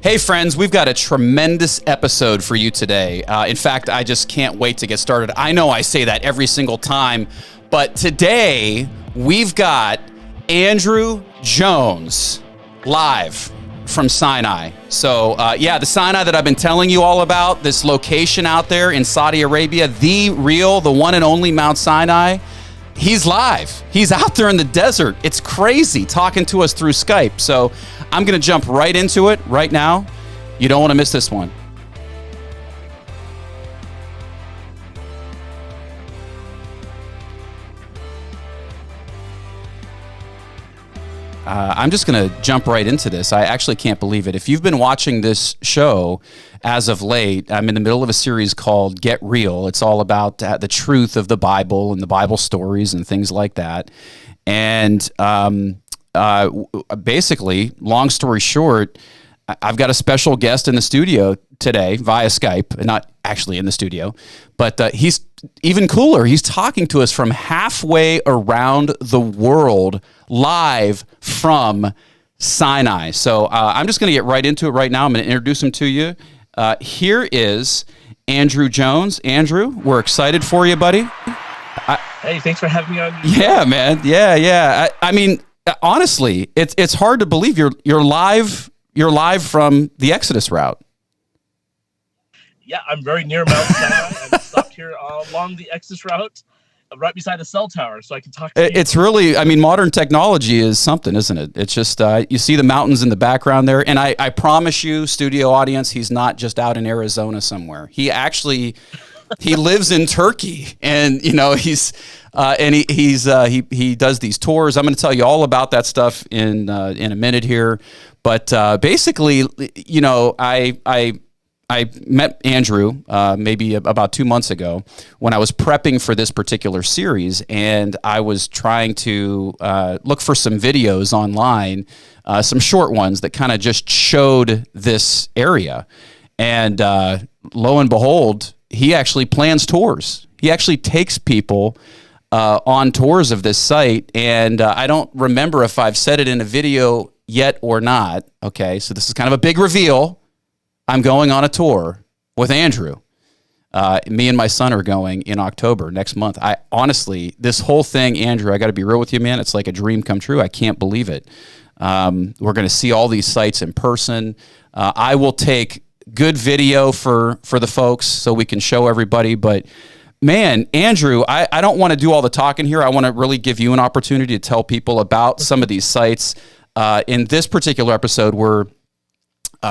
Hey friends, we've got a tremendous episode for you today. In fact, I just can't wait to get started. I know I say that every single time, but today we've got Andrew Jones live from Sinai. So the Sinai that I've been telling you all about, this location out there in Saudi Arabia, the one and only Mount Sinai, he's live. He's out there in the desert. It's crazy talking to us through Skype. So I'm going to jump right into it right now. You don't want to miss this one. I'm just going to jump right into this. I actually can't believe it. If you've been watching this show as of late, I'm in the middle of a series called Get Real. It's all about the truth of the Bible and the Bible stories and things like that. And basically, long story short, I've got a special guest in the studio today via Skype, and not actually in the studio, but he's even cooler. He's talking to us from halfway around the world live from Sinai. So I'm just going to get right into it right now. I'm going to introduce him to you. Here is Andrew Jones. Andrew, we're excited for you, buddy. Hey, thanks for having me on. Yeah, man. Yeah. I mean, honestly, it's hard to believe you're live. You're live from the Exodus route. Yeah, I'm very near Mount Sinai. I'm stopped here along the Exodus route, right beside a cell tower, so I can talk to you. It's really, I mean, modern technology is something, isn't it? It's just, you see the mountains in the background there, and I promise you, studio audience, he's not just out in Arizona somewhere. He actually, he lives in Turkey, and you know, he does these tours. I'm going to tell you all about that stuff in a minute here. But basically, you know, I met Andrew maybe about 2 months ago when I was prepping for this particular series, and I was trying to look for some videos online, some short ones that kind of just showed this area. And lo and behold, he actually plans tours. He actually takes people on tours of this site, and I don't remember if I've said it in a video yet or not. Okay, so this is kind of a big reveal. I'm going on a tour with Andrew. Me and my son are going in October next month. I honestly, this whole thing, Andrew, I got to be real with you, man. It's like a dream come true. I can't believe it. We're going to see all these sites in person. I will take good video for the folks so we can show everybody. But man, Andrew, I don't want to do all the talking here. I want to really give you an opportunity to tell people about some of these sites. In this particular episode, we're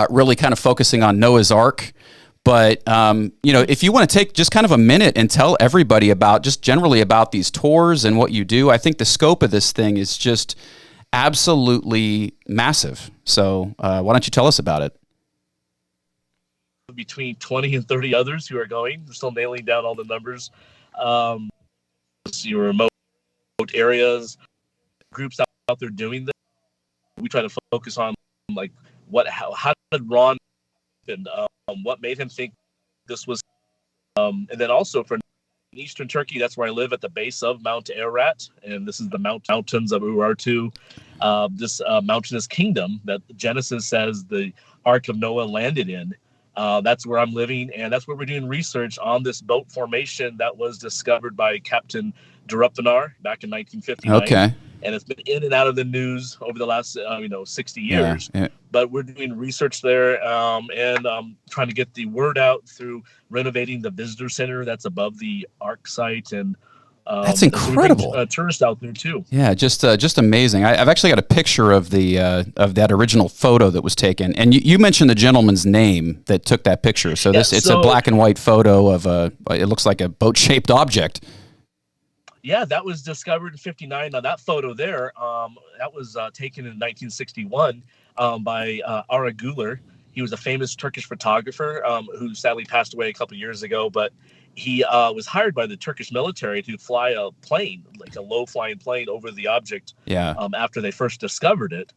really kind of focusing on Noah's Ark. But, you know, if you want to take just kind of a minute and tell everybody about just generally about these tours and what you do, I think the scope of this thing is just absolutely massive. So why don't you tell us about it? Between 20 and 30 others who are going. We're still nailing down all the numbers. Your remote areas, groups out there doing this. We try to focus on like how did Ron and what made him think this was, and then also for eastern Turkey, that's where I live at the base of Mount Ararat, and this is the mountains of Urartu, this mountainous kingdom that Genesis says the Ark of Noah landed in. That's where I'm living, and that's where we're doing research on this boat formation that was discovered by Captain Duruphanar back in 1959. Okay. And it's been in and out of the news over the last 60 years. Yeah. But we're doing research there and trying to get the word out through renovating the visitor center that's above the Ark site, and that's incredible. Tourists out there too. Yeah, just amazing. I've actually got a picture of of that original photo that was taken, and you mentioned the gentleman's name that took that picture. So it's a black and white photo of it looks like a boat-shaped object. Yeah, that was discovered in 59. Now that photo there, that was taken in 1961 by Ara Güler. He was a famous Turkish photographer who sadly passed away a couple of years ago, but he was hired by the Turkish military to fly a plane, like a low-flying plane, over the object. Yeah. After they first discovered it,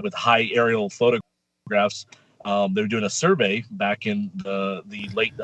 with high aerial photographs. They were doing a survey back in the late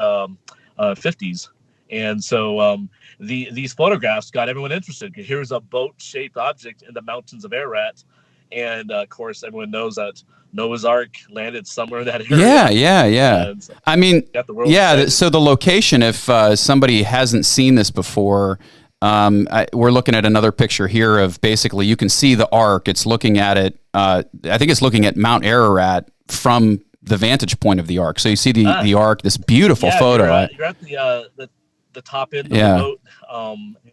50s. And so these photographs got everyone interested. Here's a boat-shaped object in the mountains of Ararat. And, of course, everyone knows that Noah's Ark landed somewhere in that Yeah, area. yeah. So I mean, got the world yeah. excited. So the location, if somebody hasn't seen this before, we're looking at another picture here of basically you can see the ark. It's looking at it. I think it's looking at Mount Ararat from the vantage point of the ark. So you see the ark. This beautiful photo. You're at the top end of the Yeah. boat.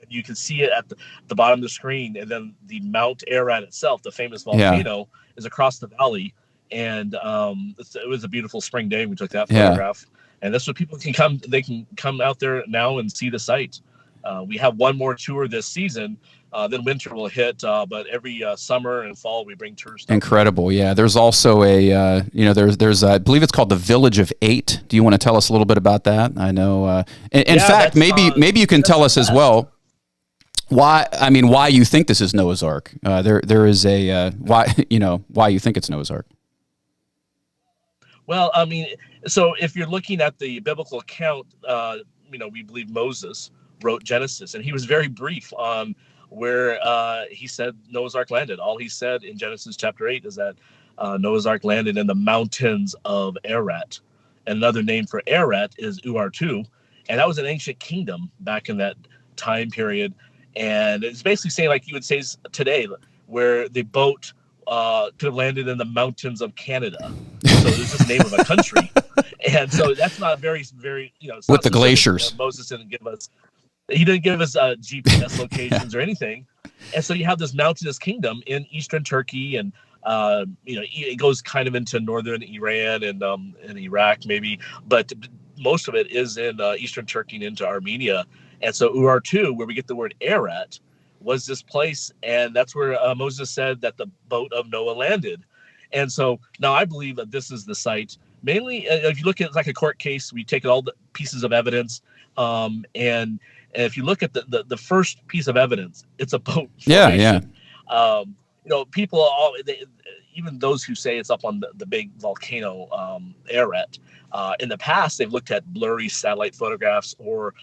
You can see it at the bottom of the screen, and then the Mount Ararat itself, the famous volcano, is across the valley. And it was a beautiful spring day. We took that photograph, and that's what people can come. They can come out there now and see the site. We have one more tour this season. Then winter will hit, but every summer and fall we bring tourists. Incredible, yeah. There's also there's I believe it's called the Village of Eight. Do you want to tell us a little bit about that? I know. In fact, maybe you can tell us as well why you think this is Noah's Ark. There is a why you think it's Noah's Ark. Well, I mean, so if you're looking at the biblical account, we believe Moses wrote Genesis, and he was very brief on where he said Noah's Ark landed. All he said in Genesis chapter 8 is that Noah's Ark landed in the mountains of Ararat. And another name for Ararat is Urartu, and that was an ancient kingdom back in that time period. And it's basically saying, like you would say today, where the boat could have landed in the mountains of Canada. So this is the name of a country. And so that's not very, very, it's with not the glaciers. Moses didn't give us GPS locations or anything. And so you have this mountainous kingdom in eastern Turkey, and it goes kind of into northern Iran and Iraq maybe, but most of it is in eastern Turkey and into Armenia. And so Urartu, where we get the word Ararat, was this place, and that's where Moses said that the boat of Noah landed. And so now I believe that this is the site. Mainly, if you look at like a court case, we take all the pieces of evidence, and if you look at the first piece of evidence, it's a boat formation. People even those who say it's up on the big volcano Ararat, in the past they've looked at blurry satellite photographs, or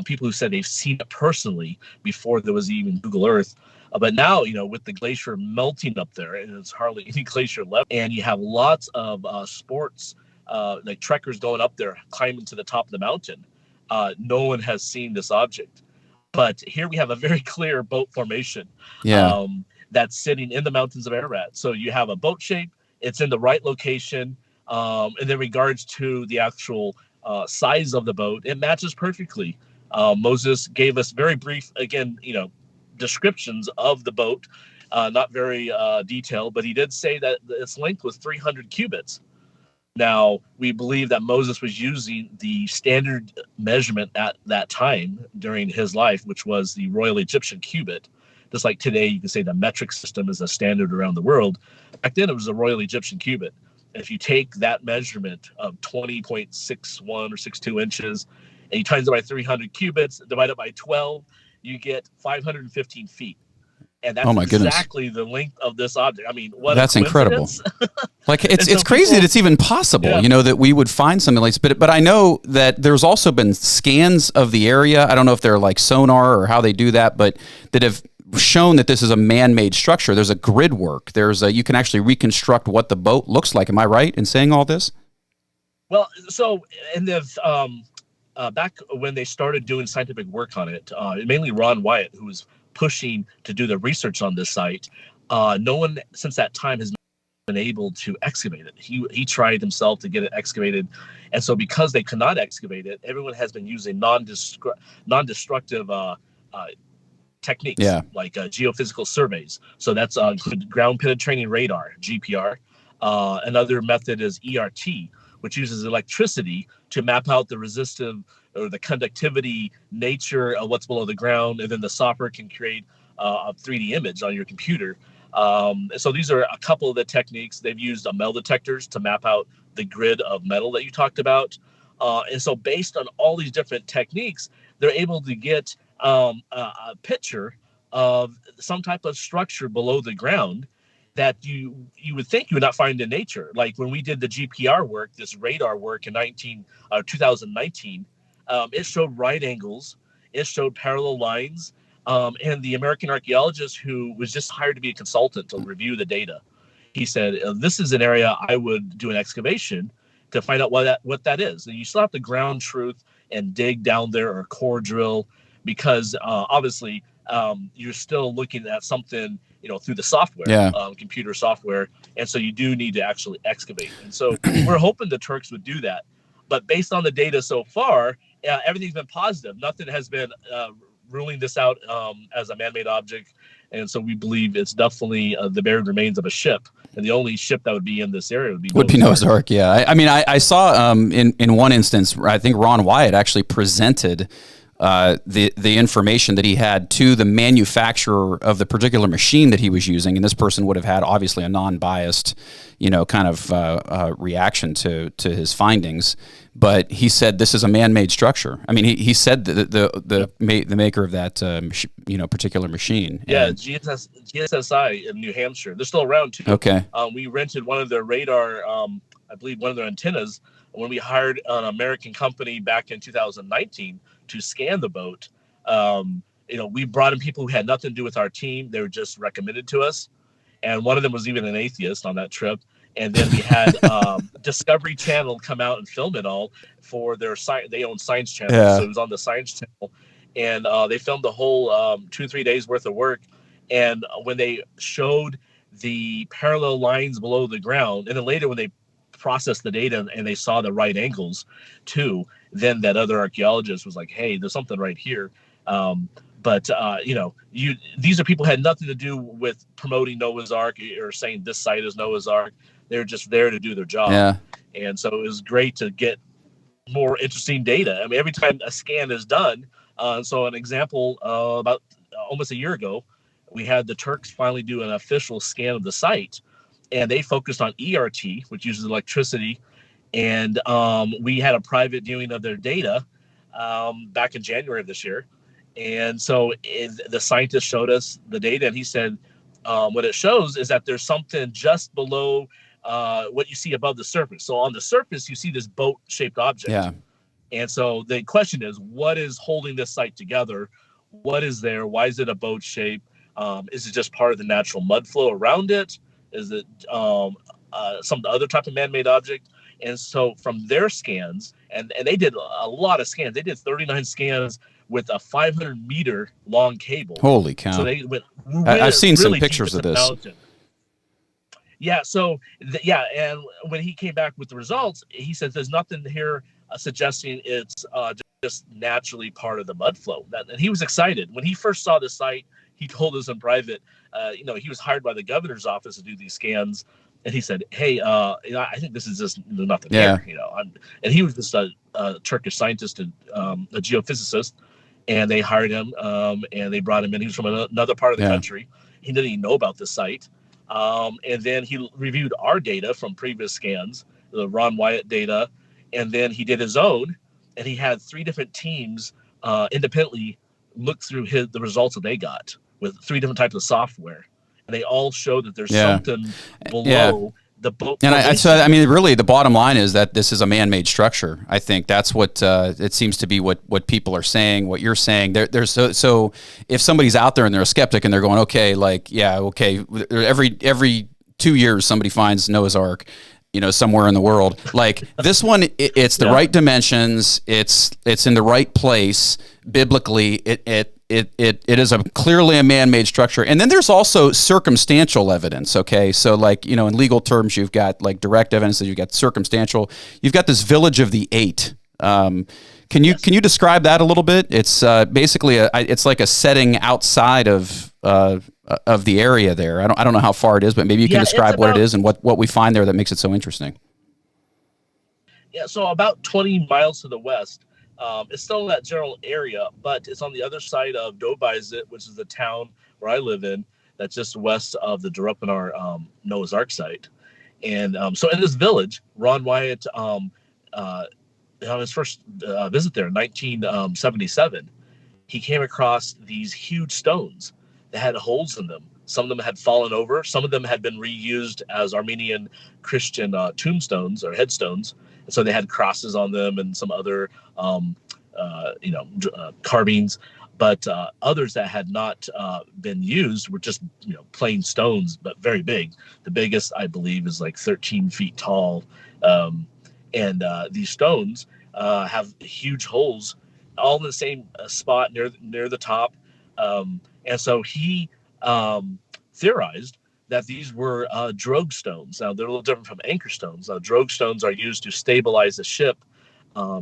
people who said they've seen it personally before there was even Google Earth. But now, with the glacier melting up there, and there's hardly any glacier left, and you have lots of sports, like trekkers going up there, climbing to the top of the mountain. No one has seen this object. But here we have a very clear boat formation that's sitting in the mountains of Ararat. So you have a boat shape, it's in the right location, and in regards to the actual size of the boat, it matches perfectly. Moses gave us very brief, again, descriptions of the boat, not very detailed, but he did say that its length was 300 cubits. Now, we believe that Moses was using the standard measurement at that time during his life, which was the Royal Egyptian cubit. Just like today, you can say the metric system is a standard around the world. Back then, it was the Royal Egyptian cubit. And if you take that measurement of 20.61 or 62 inches, and you times it by 300 cubits, divide it by 12, you get 515 feet. And that's exactly the length of this object. I mean, that's incredible. Like it's crazy that it's even possible, that we would find something like this. But I know that there's also been scans of the area. I don't know if they're like sonar or how they do that, but that have shown that this is a man-made structure. There's a grid work. You can actually reconstruct what the boat looks like. Am I right in saying all this? Well, so in the back when they started doing scientific work on it, mainly Ron Wyatt, who was pushing to do the research on this site, no one since that time has been able to excavate it. He tried himself to get it excavated, and so because they could not excavate it, everyone has been using non-destructive techniques, like geophysical surveys. So that's ground penetrating radar, GPR. Another method is ERT, which uses electricity to map out the resistive or the conductivity nature of what's below the ground, and then the software can create a 3D image on your computer. So these are a couple of the techniques. They've used metal detectors to map out the grid of metal that you talked about. And so based on all these different techniques, they're able to get a picture of some type of structure below the ground that you would think you would not find in nature. Like when we did the GPR work, this radar work in 2019, it showed right angles, it showed parallel lines, and the American archaeologist who was just hired to be a consultant to review the data. he said, this is an area I would do an excavation to find out what that is. And you still have to ground truth and dig down there or core drill, because obviously you're still looking at something, through the software, computer software. And so you do need to actually excavate. And so we're hoping the Turks would do that. But based on the data so far, everything's been positive. Nothing has been ruling this out as a man-made object. And so we believe it's definitely the buried remains of a ship. And the only ship that would be in this area would be Noah's Ark. Yeah. I saw in one instance, I think Ron Wyatt actually presented the information that he had to the manufacturer of the particular machine that he was using, and this person would have had obviously a non-biased, kind of reaction to his findings. But he said this is a man-made structure. I mean, he said the maker of that particular machine. Yeah, GSSI in New Hampshire. They're still around too. Okay. We rented one of their radar, I believe one of their antennas, when we hired an American company back in 2019 to scan the boat. We brought in people who had nothing to do with our team. They were just recommended to us. And one of them was even an atheist on that trip. And then we had Discovery Channel come out and film it all for their they own Science Channel. Yeah. So it was on the Science Channel. And they filmed the whole 2-3 days worth of work. And when they showed the parallel lines below the ground, and then later when they processed the data and they saw the right angles too, then that other archaeologist was like, hey, there's something right here. These are people who had nothing to do with promoting Noah's Ark or saying this site is Noah's Ark. They're just there to do their job. Yeah. And so it was great to get more interesting data. I mean, every time a scan is done, so an example, about almost a year ago, we had the Turks finally do an official scan of the site, and they focused on ERT, which uses electricity. And we had a private viewing of their data back in January of this year. And so the scientist showed us the data, and he said, what it shows is that there's something just below what you see above the surface. So on the surface, you see this boat-shaped object. Yeah. And so the question is, what is holding this site together? What is there? Why is it a boat shape? Is it just part of the natural mud flow around it? Is it some other type of man-made object? And so from their scans, and they did a lot of scans. They did 39 scans with a 500-meter long cable. Holy cow. So they went I've seen some pictures of this. Mountain. Yeah, so, and when he came back with the results, he says there's nothing here suggesting it's just naturally part of the mud flow. And he was excited. When he first saw the site, he told us in private, he was hired by the governor's office to do these scans. And he said, hey, I think this is just nothing here. And he was just a Turkish scientist and a geophysicist. And they hired him and they brought him in. He was from another part of the country. He didn't even know about the site. And then he reviewed our data from previous scans, the Ron Wyatt data. And then he did his own. And he had 3 different teams independently look through the results that they got with 3 different types of software. And they all show that there's something below the boat. And really, the bottom line is that this is a man-made structure. I think that's what it seems to be. What people are saying, what you're saying. So if somebody's out there and they're a skeptic and they're going, every 2 years somebody finds Noah's Ark, somewhere in the world. Like this one, it's the right dimensions. It's in the right place biblically. It is clearly a man-made structure. And then there's also circumstantial evidence, okay? So in legal terms, you've got direct evidence, that you've got circumstantial. You've got this village of the 8. Can you describe that a little bit? It's basically it's like a setting outside of the area there. I don't know how far it is, but maybe you can describe what it is and what we find there that makes it so interesting. Yeah, so about 20 miles to the west. It's still in that general area, but it's on the other side of Dobizet, which is the town where I live in, that's just west of the Drupinar Noah's Ark site. And so in this village, Ron Wyatt, on his first visit there in 1977, he came across these huge stones that had holes in them. Some of them had fallen over. Some of them had been reused as Armenian Christian tombstones or headstones. So they had crosses on them and some other, carvings. but others that had not been used were just plain stones, but very big. The biggest, I believe, is like 13 feet tall, and these stones have huge holes, all in the same spot near the top, and so he theorized that these were drogue stones. Now, they're a little different from anchor stones. Drogue stones are used to stabilize a ship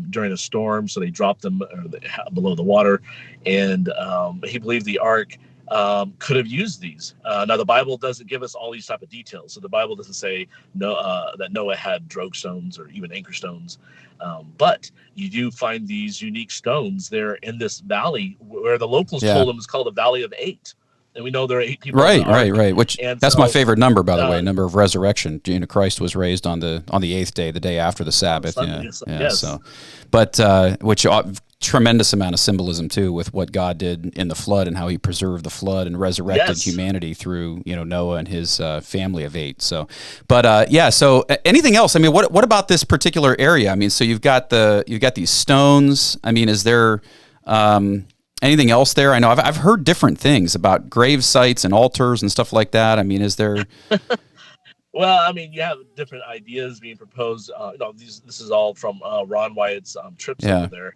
during a storm, so they drop them below the water. And he believed the ark could have used these. Now, the Bible doesn't give us all these type of details. So the Bible doesn't say that Noah had drogue stones or even anchor stones. But you do find these unique stones there in this valley where the locals told them it's called the Valley of Eight. And we know there are 8 people. Right. Which that's my favorite number, by the way, number of resurrection. Christ was raised on the 8th day, the day after the Sabbath. Yes. So, but which tremendous amount of symbolism too with what God did in the flood and how He preserved the flood and resurrected humanity through Noah and his family of 8. So, but So anything else? I mean, what about this particular area? I mean, so you've got these stones. I mean, is there anything else there? I know I've heard different things about grave sites and altars and stuff like that. I mean, is there? Well, I mean, you have different ideas being proposed. This is all from Ron Wyatt's trips over there.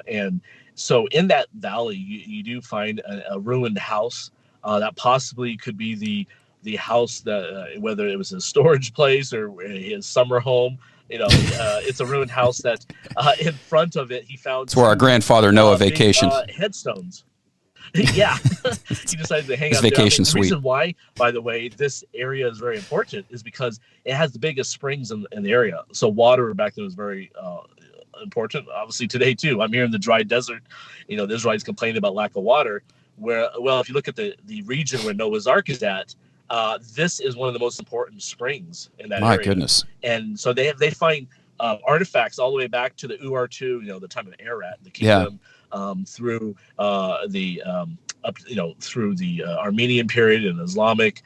And so in that valley, you do find a ruined house that possibly could be the house that whether it was a storage place or his summer home. It's a ruined house that in front of it he found. It's where our grandfather Noah vacationed. Headstones. Yeah, he decided to hang his out vacation there. suite. The reason why, by the way, this area is very important is because it has the biggest springs in the area. So water back then was very important. Obviously today too. I'm here in the dry desert. The Israelites complained about lack of water. If you look at the region where Noah's Ark is at, this is one of the most important springs in that area. My goodness. And so they find artifacts all the way back to the Ur-2, the time of Ararat, the kingdom, through through the Armenian period and Islamic.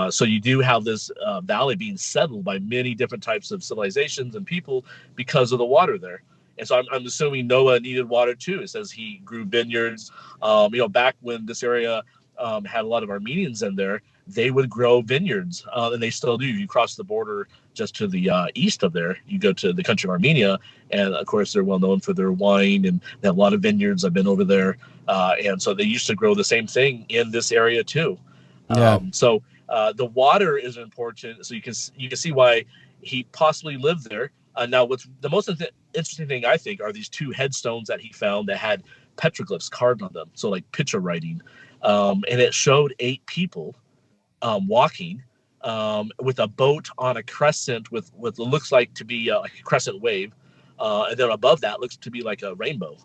So you do have this valley being settled by many different types of civilizations and people because of the water there. And so I'm assuming Noah needed water too. It says he grew vineyards. Back when this area had a lot of Armenians in there, they would grow vineyards, and they still do. You cross the border just to the east of there, you go to the country of Armenia, and of course they're well known for their wine, and they have a lot of vineyards. I've been over there, and so they used to grow the same thing in this area too. So the water is important, so you can see why he possibly lived there. Now, what's the most interesting thing I think are these 2 headstones that he found that had petroglyphs carved on them, so like picture writing, and it showed 8 people walking with a boat on a crescent with what looks like to be like a crescent wave, and then above that looks to be like a rainbow.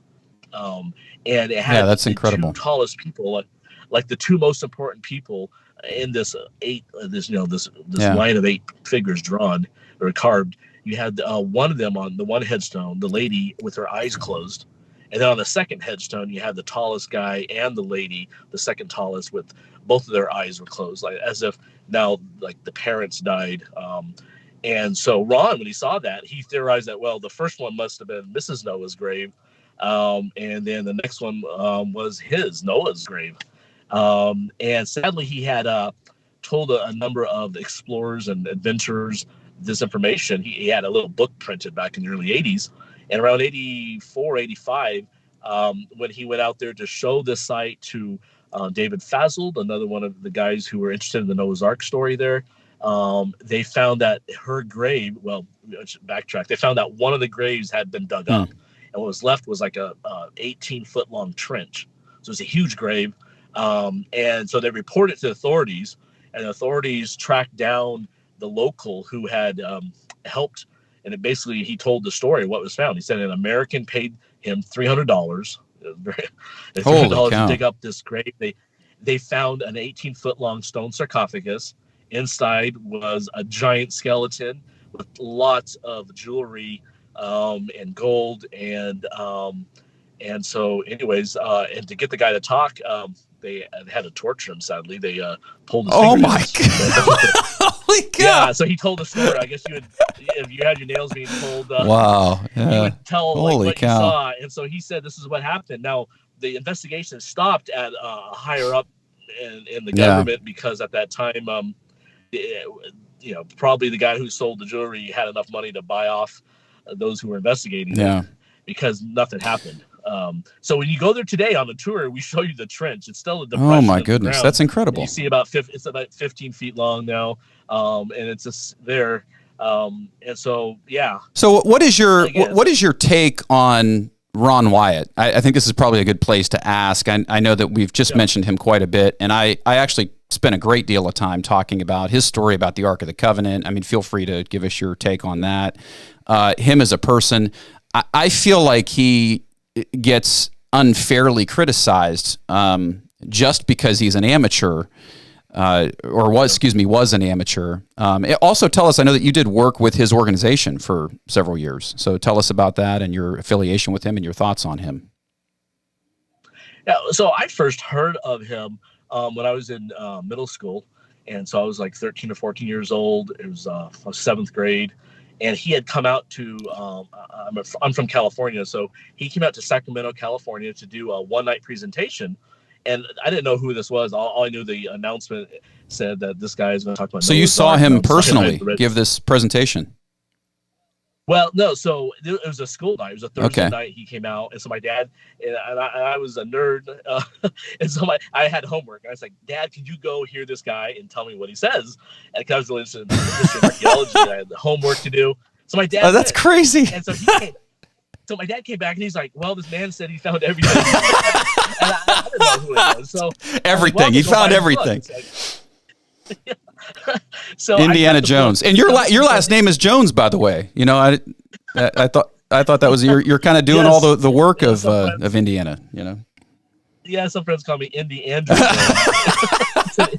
And it had that's incredible. 2 tallest people, like the 2 most important people in this line of 8 figures drawn or carved. You had one of them on the one headstone, the lady with her eyes closed. And then on the second headstone, you had the tallest guy and the lady, the second tallest, with both of their eyes were closed, like as if now like the parents died. And so Ron, when he saw that, he theorized that, well, the first one must have been Mrs. Noah's grave. And then the next one was Noah's grave. And sadly, he had told a number of explorers and adventurers this information. He had a little book printed back in the early 80s. And around 84, 85, when he went out there to show this site to David Fasold, another one of the guys who were interested in the Noah's Ark story there, they found that her grave, backtrack, they found that one of the graves had been dug up. And what was left was like a 18-foot long trench. So it was a huge grave. And so they reported to authorities, and the authorities tracked down the local who had helped. And he told the story of what was found. He said an American paid him $300 to dig up this grave. They found an 18-foot long stone sarcophagus. Inside was a giant skeleton with lots of jewelry and gold. And so anyways, and to get the guy to talk, they had to torture him, sadly. They pulled his fingernails. My God. Holy God. Yeah, so he told the story. I guess if you had your nails being pulled, wow. Yeah. you would tell Holy what cow. you saw. And so he said, this is what happened. Now, the investigation stopped at higher up in the government, because at that time, probably the guy who sold the jewelry had enough money to buy off those who were investigating it, because nothing happened. So when you go there today on the tour, we show you the trench. It's still a depression. Oh my goodness, that's incredible. You see it's about 15 feet long now, and it's just there. And so, yeah. So what is your take on Ron Wyatt? I think this is probably a good place to ask. I know that we've just mentioned him quite a bit, and I actually spent a great deal of time talking about his story about the Ark of the Covenant. I mean, feel free to give us your take on that. Him as a person, I feel like he gets unfairly criticized just because he's an amateur. Was an amateur. Also tell us, I know that you did work with his organization for several years. So tell us about that and your affiliation with him and your thoughts on him. Yeah, so I first heard of him when I was in middle school. And so I was like 13 or 14 years old. It was 7th grade. And he had come out to, I'm from California. So he came out to Sacramento, California to do a one-night presentation. And I didn't know who this was. All I knew, the announcement said that this guy is going to talk about. So you saw him personally give this presentation? Well, no. So it was a school night. It was a Thursday night. He came out, and so my dad and I was a nerd, and so I had homework. And I was like, "Dad, can you go hear this guy and tell me what he says?" And because I was really interested in history and archaeology, I had the homework to do. So my dad. Oh, that's crazy. And so he came. So my dad came back and he's like, "Well, this man said he found everything." And I didn't know who it was. So everything. He found everything. So Indiana Jones, and your last name is Jones, by the way. You know, I thought that was you're kind of doing all the work of Indiana. You know. Yeah, some friends call me Indy Andrew.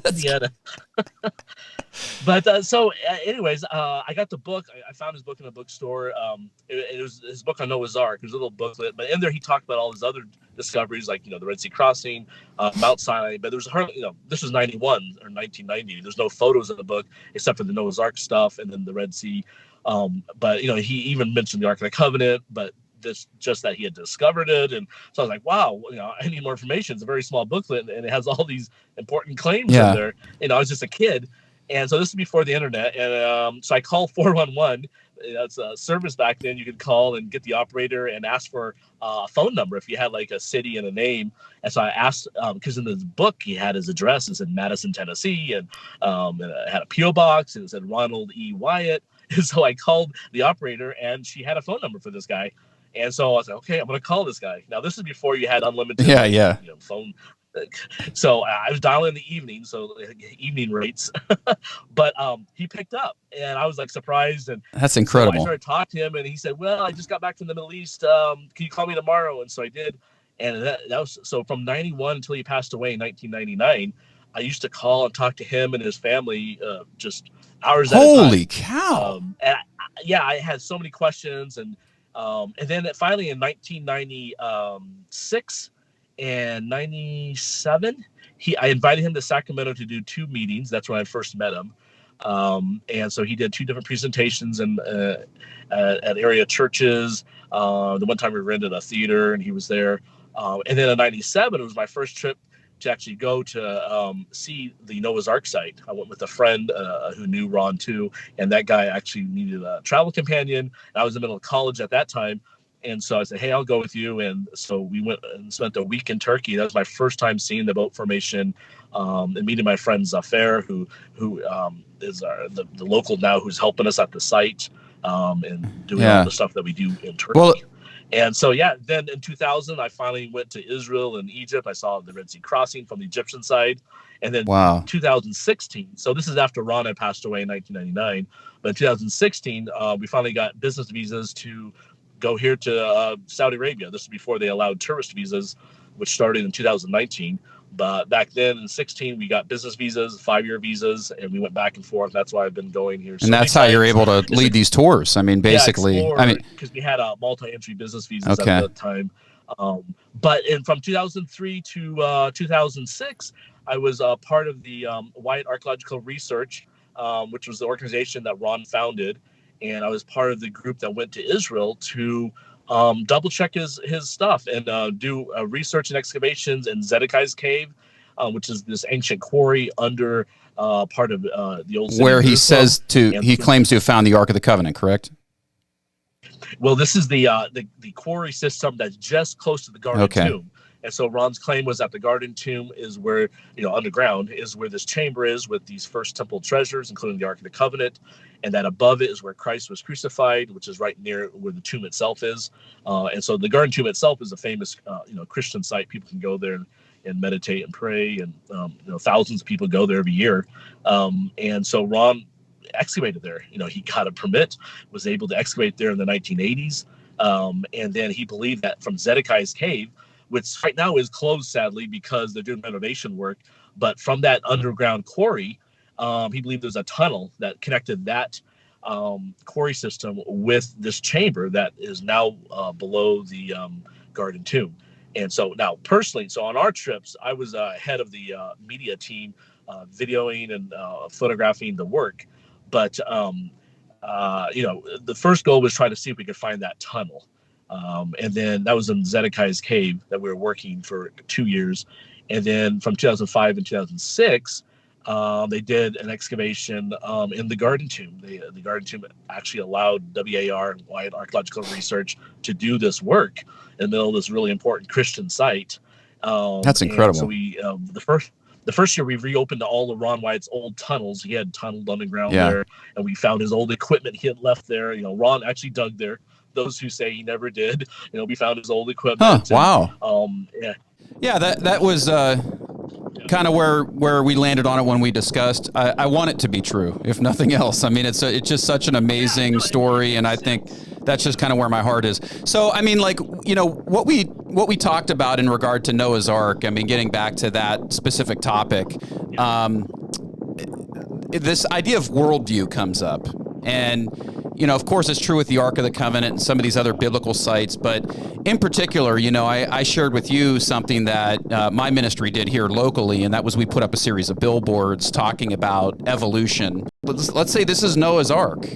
Indiana. But anyways, I got the book. I found his book in a bookstore. It was his book on Noah's Ark. It was a little booklet, but in there he talked about all his other discoveries, like the Red Sea crossing, Mount Sinai. But there was hardly, this was 91 or 1990. There's no photos in the book except for the Noah's Ark stuff and then the Red Sea. But he even mentioned the Ark of the Covenant, but just that he had discovered it. And so I was like, wow, I need more information. It's a very small booklet and it has all these important claims in there. I was just a kid. And so this is before the internet. And so I called 411. That's a service back then. You could call and get the operator and ask for a phone number if you had like a city and a name. And so I asked, because in this book, he had his address. It's in Madison, Tennessee. And it had a P.O. box and it said Ronald E. Wyatt. And so I called the operator and she had a phone number for this guy. And so I was like, okay, I'm going to call this guy. Now, this is before you had unlimited phone. So I was dialing in the evening, so evening rates. But he picked up, and I was like surprised. And that's incredible. So I started talking to him, and he said, "Well, I just got back from the Middle East. Can you call me tomorrow?" And so I did. And that was so from 91 until he passed away in 1999. I used to call and talk to him and his family just hours at a time. Holy cow! And I had so many questions, and then finally in 1996. And 97, I invited him to Sacramento to do 2 meetings. That's when I first met him. And so he did 2 different presentations at area churches. The one time we rented a theater and he was there. And then in 97, it was my first trip to actually go to see the Noah's Ark site. I went with a friend who knew Ron too. And that guy actually needed a travel companion. I was in the middle of college at that time. And so I said, hey, I'll go with you. And so we went and spent a week in Turkey. That was my first time seeing the boat formation and meeting my friend Zafer, who is the local now who's helping us at the site and doing all the stuff that we do in Turkey. Well, and so, then in 2000, I finally went to Israel and Egypt. I saw the Red Sea crossing from the Egyptian side. And then 2016, so this is after Ron had passed away in 1999. But in 2016, we finally got business visas to go here to Saudi Arabia. This is before they allowed tourist visas, which started in 2019. But back then in 16, we got business visas, 5-year visas, and we went back and forth. That's why I've been going here. And that's how you're able to lead these tours. I mean, basically, because we had multi-entry business visas at the time. But from 2003 to 2006, I was part of the Wyatt Archaeological Research, which was the organization that Ron founded. And I was part of the group that went to Israel to double check his stuff and do research and excavations in Zedekiah's cave, which is this ancient quarry under part of the old city where of he Jerusalem. says he claims to have found the Ark of the Covenant, correct? Well, this is the quarry system that's just close to the Garden Tomb. And so Ron's claim was that the Garden Tomb is where, underground is where this chamber is with these first temple treasures, including the Ark of the Covenant, and that above it is where Christ was crucified, which is right near where the tomb itself is. And so the Garden Tomb itself is a famous, Christian site. People can go there and meditate and pray, and thousands of people go there every year. And so Ron excavated there. He got a permit, was able to excavate there in the 1980s, and then he believed that from Zedekiah's cave, which right now is closed sadly because they're doing renovation work, but from that underground quarry, he believed there's a tunnel that connected that quarry system with this chamber that is now below the Garden Tomb. And so now personally, so on our trips, I was head of the media team, videoing and photographing the work. But, the first goal was trying to see if we could find that tunnel. And then that was in Zedekiah's cave that we were working for 2 years. And then from 2005 and 2006, they did an excavation in the Garden Tomb. The Garden Tomb actually allowed WAR and Wyatt Archaeological Research to do this work in the middle of this really important Christian site. That's incredible. So we, the first year we reopened all of Ron Wyatt's old tunnels. He had tunneled underground there, and we found his old equipment he had left there. Ron actually dug there. Those who say he never did, we found his old equipment. Huh, wow. Yeah, that was kind of where we landed on it when we discussed. I want it to be true, if nothing else. I mean, it's just such an amazing story, and I think that's just kind of where my heart is. So, I mean, what we talked about in regard to Noah's Ark. I mean, getting back to that specific topic, this idea of worldview comes up, and of course, it's true with the Ark of the Covenant and some of these other biblical sites, but in particular, I shared with you something that my ministry did here locally, and that was we put up a series of billboards talking about evolution. Let's say this is Noah's Ark.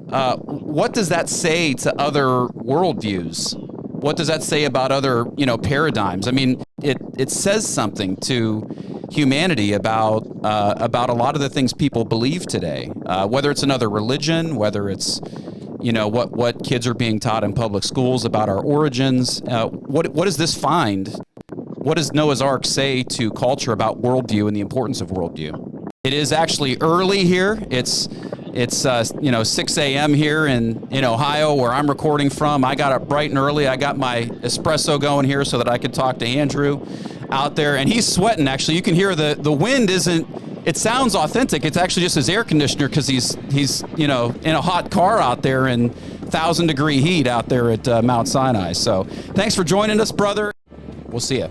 What does that say to other worldviews? What does that say about other, paradigms? I mean, it says something to humanity about a lot of the things people believe today, whether it's another religion, whether it's what kids are being taught in public schools about our origins. What does this find? What does Noah's Ark say to culture about worldview and the importance of worldview? It is actually early here. It's 6 a.m. here in Ohio, where I'm recording from. I got up bright and early. I got my espresso going here so that I could talk to Andrew out there, and he's sweating. Actually, you can hear the wind isn't. It sounds authentic. It's actually just his air conditioner because he's in a hot car out there in 1,000-degree heat out there at Mount Sinai. So thanks for joining us, brother. We'll see you.